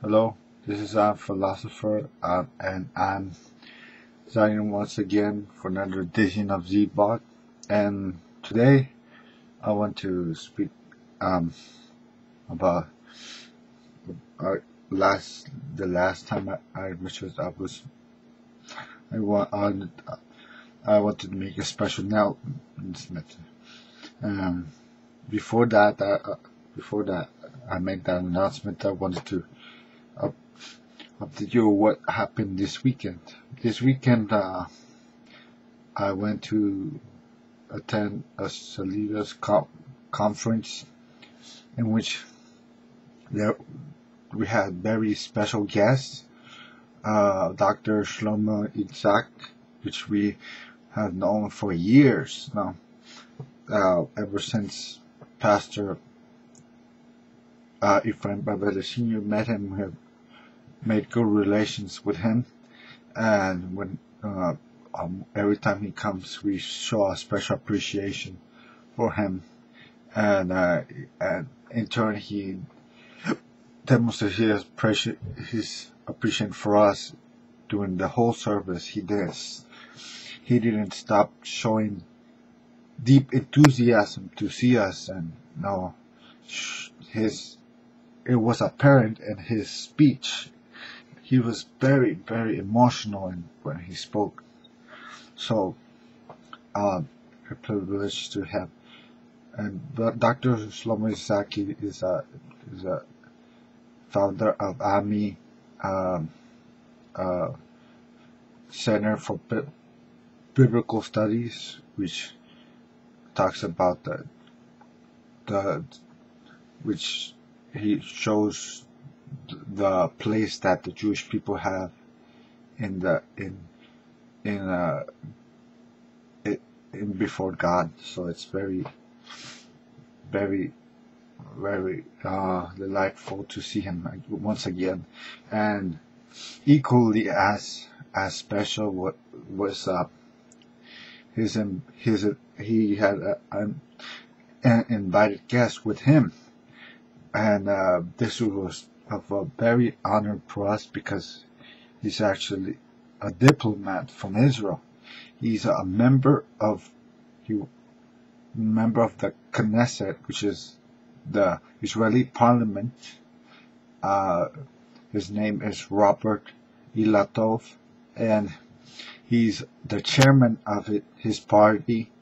Hello, this is philosopher, and I'm signing once again for another edition of ZBot. And today I want to speak um, about our the last time which was I want I wanted to make a special announcement. Um, before that, before that I made that announcement. I wanted to up, update you what happened this weekend. This weekend, I went to attend a Salidas conference in which there we had very special guests, Dr. Shlomo Itzhak, which we have known for years now, ever since Pastor Ephraim Babel Sr. met him. We have made good relations with him, and when every time he comes, we show a special appreciation for him, and in turn, he demonstrated his appreciation for us during the whole service. He didn't stop showing deep enthusiasm to see us, and no, it was apparent in his speech. He was very, very emotional when he spoke. So, a privilege to have. And Dr. Shlomo Isaki is a founder of AMI, uh, Center for Biblical Studies, which talks about which he shows the place that the Jewish people have in before God. So it's very, very, very delightful to see him once again, and equally as special was he had an invited guest with him, and this was of a very honor for us because he's actually a diplomat from Israel. He's a member of the Knesset, which is the Israeli parliament. His name is Robert Ilatov, and he's the chairman of his party,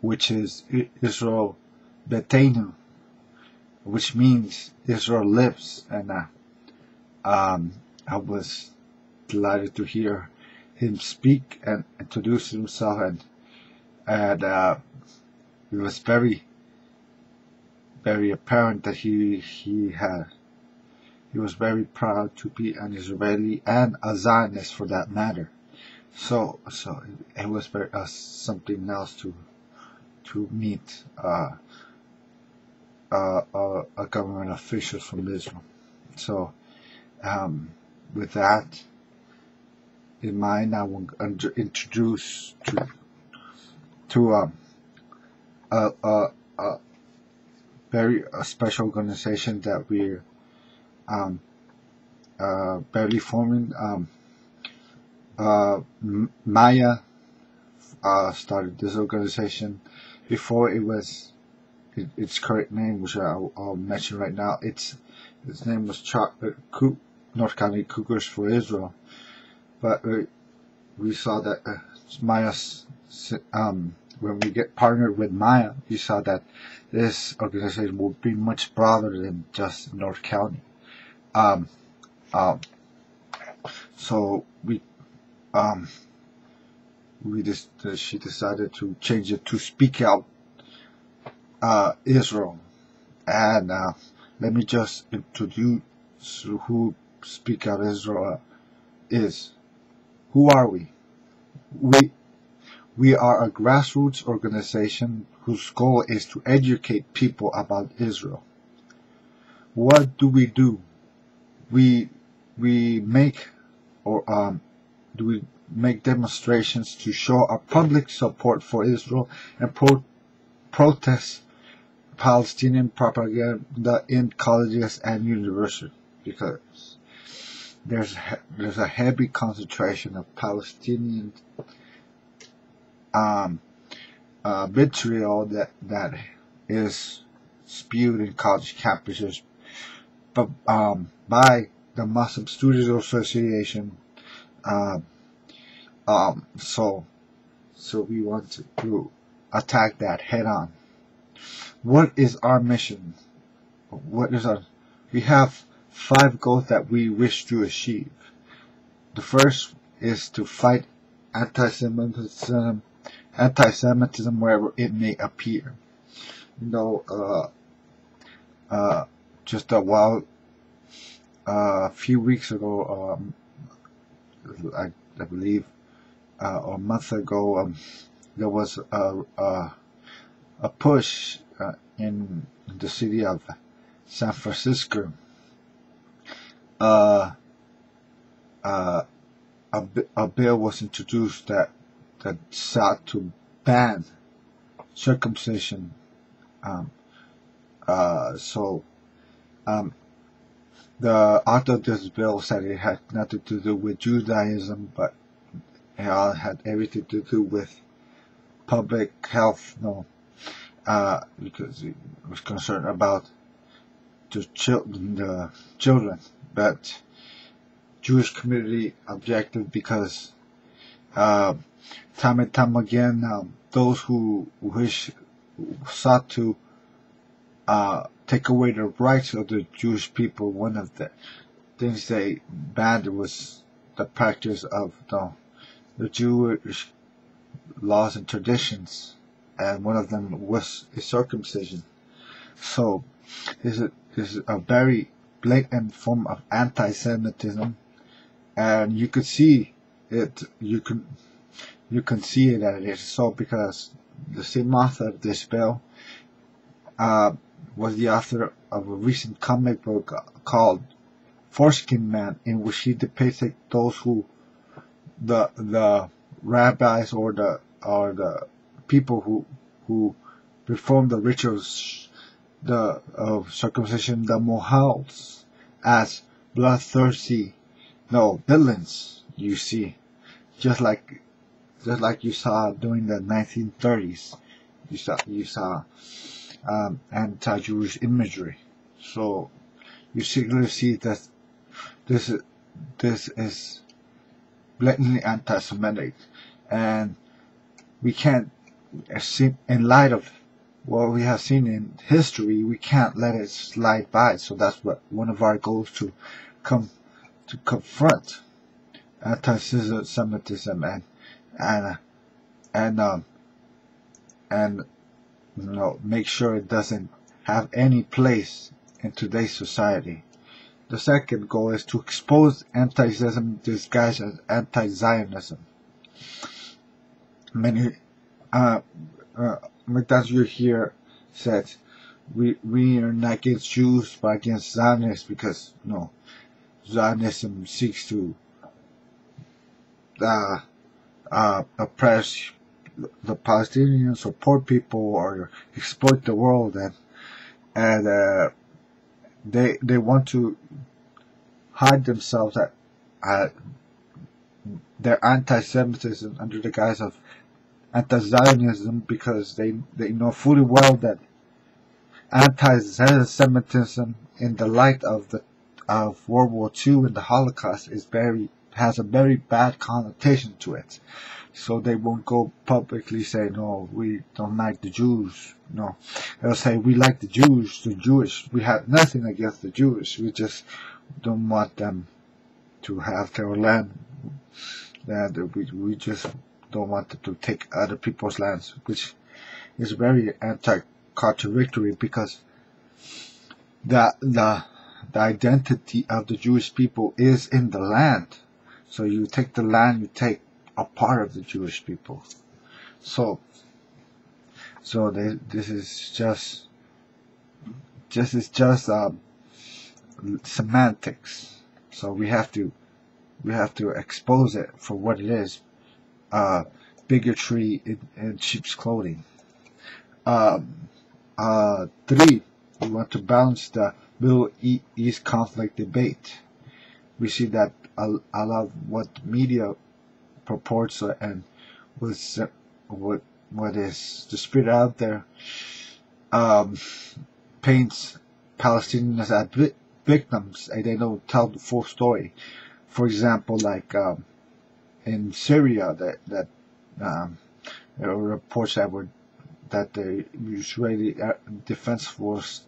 which is Israel Beteinu, which means Israel lives. And I was delighted to hear him speak and introduce himself, and it was very, very apparent that he was very proud to be an Israeli and a Zionist for that matter. So it was very something else to meet a government official from Israel. So with that in mind, I will introduce to a very special organization that we're barely forming. Maya started this organization before it was its correct name, which I'll mention right now. Its name was North County Cougars for Israel, but we saw that Maya's when we get partnered with Maya, we saw that this organization will be much broader than just North County. So she decided to change it to Speak Out Israel, and let me just introduce who Speak Out Israel is. Who are we? We are a grassroots organization whose goal is to educate people about Israel. What do? We make demonstrations to show our public support for Israel and protest Palestinian propaganda in colleges and universities, because there's a heavy concentration of Palestinian vitriol that is spewed in college campuses, but by the Muslim Students Association. Um, so we want to attack that head on. What is our mission? What is our? We have 5 goals that we wish to achieve. The first is to fight anti-Semitism wherever it may appear. Just a few weeks ago, I believe, or a month ago, there was a push in the city of San Francisco. A bill was introduced that sought to ban circumcision. The author of this bill said it had nothing to do with Judaism, but it all had everything to do with public health. Because it was concerned about the children, but Jewish community objected because time and time again, those who sought to take away the rights of the Jewish people, one of the things they banned was the practice of the Jewish laws and traditions, and one of them was circumcision. So this is a very blatant form of anti-Semitism, and you could see it. You can see it that it is so, because the same author of this bill was the author of a recent comic book called Foreskin Man, in which he depicted those who the rabbis or the people who perform the rituals of circumcision, the mohels, as bloodthirsty villains. You see, just like you saw during the 1930s, you saw anti-Jewish imagery. So you clearly see that this is blatantly anti-Semitic, and we can't, in light of what we have seen in history, we can't let it slide by. So that's what one of our goals, to confront anti-Semitism and make sure it doesn't have any place in today's society. The second goal is to expose anti-Semitism disguised as anti-Zionism. Many that's you hear said, we are not against Jews but against Zionists, because Zionism seeks to oppress the Palestinians or poor people, or exploit the world, and they want to hide themselves at their anti-Semitism under the guise of anti-Zionism, because they know fully well that anti-Semitism, in the light of World War II and the Holocaust, has a very bad connotation to it. So they won't go publicly say, no, we don't like the Jews. No, they'll say, we like the Jews, the Jewish. We have nothing against the Jewish. We just don't want them to have their land. We just don't want them to take other people's lands, which is very anti-contradictory, because the identity of the Jewish people is in the land. So you take the land, you take a part of the Jewish people. So this is just semantics. So we have to expose it for what it is. Bigotry in sheep's clothing. 3, we want to balance the Middle East conflict debate. we see that a lot of what media purports and was what is distributed out there um, paints Palestinians as victims, and they don't tell the full story. For example, like in Syria, there were reports that the Israeli Defense Force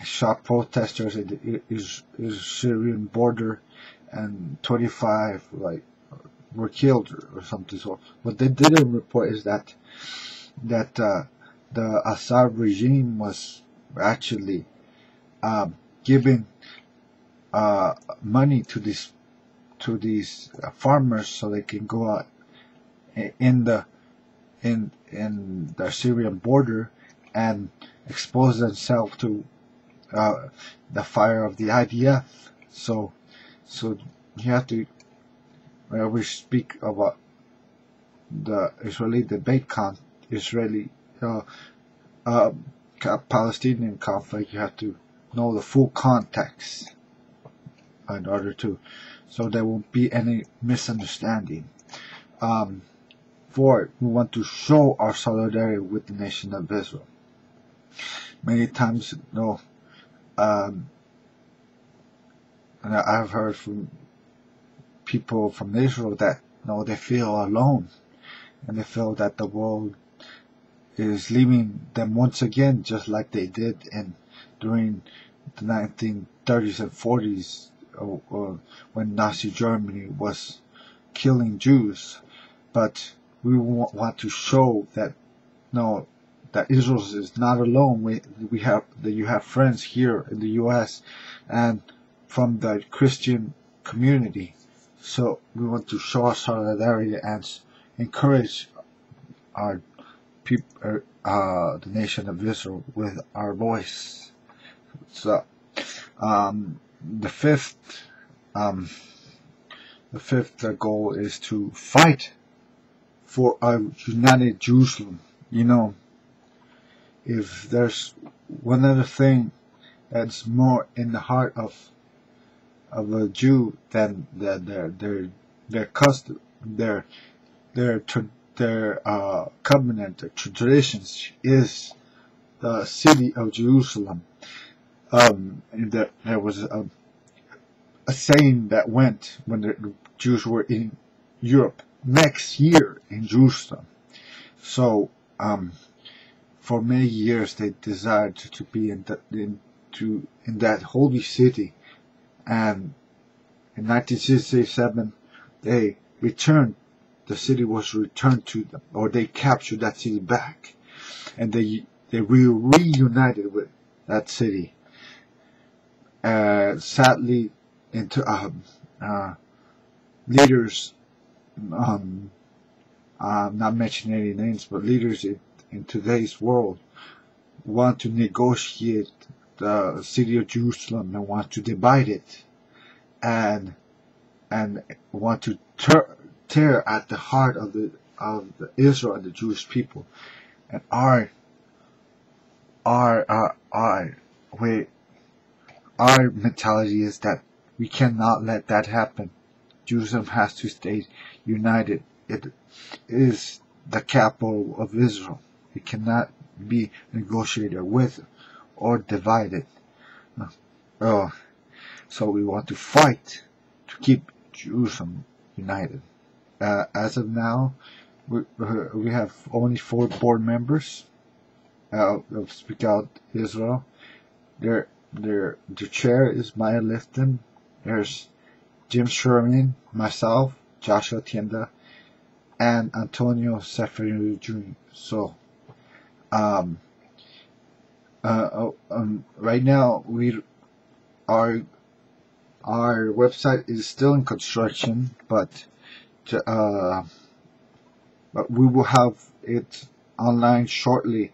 shot protesters at the Syrian border, and 25 were killed or something. So what they didn't report is that the Assad regime was actually giving money to these farmers so they can go out in the Syrian border and expose themselves to the fire of the IDF. So you have to, when we speak about the Israeli debate Israeli Palestinian conflict, you have to know the full context in order to, so there won't be any misunderstanding. Fourth, we want to show our solidarity with the nation of Israel. Many times, and I've heard from people from Israel that they feel alone, and they feel that the world is leaving them once again, just like they did during the 1930s and 40s, when Nazi Germany was killing Jews. But we want to show that that Israel is not alone. You have friends here in the U.S. and from the Christian community. So we want to show our solidarity and encourage our people, the nation of Israel, with our voice. So the fifth goal is to fight for a united Jerusalem. If there's one other thing that's more in the heart of a Jew than their custom, their covenant, their traditions, is the city of Jerusalem. There was a saying that went when the Jews were in Europe: next year in Jerusalem. So for many years they desired to be in that holy city, and in 1967 they returned. The city was returned to them, or they captured that city back, and they reunited with that city. Sadly, into leaders, I'm not mentioning any names, but leaders in today's world want to negotiate the city of Jerusalem and want to divide it, and want to tear at the heart of the Israel and the Jewish people. And our mentality is that we cannot let that happen. Jerusalem has to stay united. It is the capital of Israel. It cannot be negotiated with or divided. So we want to fight to keep Jerusalem united. As of now, we have only 4 board members of SpeakOutIsrael. The chair is mayalifton. There's Jim Sherman, myself, Joshua Tienda, and Antonio Seferino Jr. So, right now our website is still in construction, but we will have it online shortly.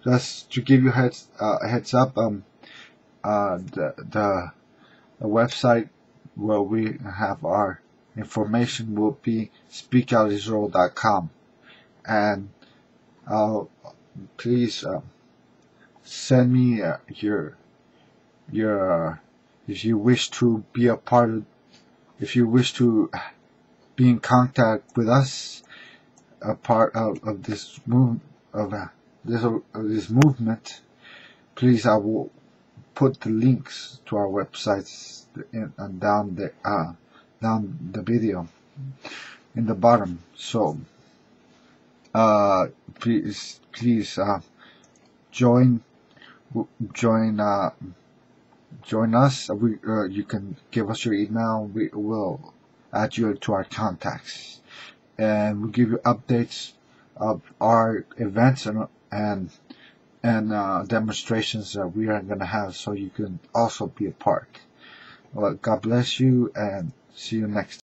Just to give you a heads up, the website where we have our information will be SpeakOutIsrael.com, and please send me your If you wish to be a part of, if you wish to be in contact with us, a part of this this movement, please, I will put the links to our websites down the video in the bottom. So please join us. You can give us your email. We will add you to our contacts, and we'll give you updates of our events and demonstrations that we are going to have, so you can also be a part. Well, God bless you, and see you next time.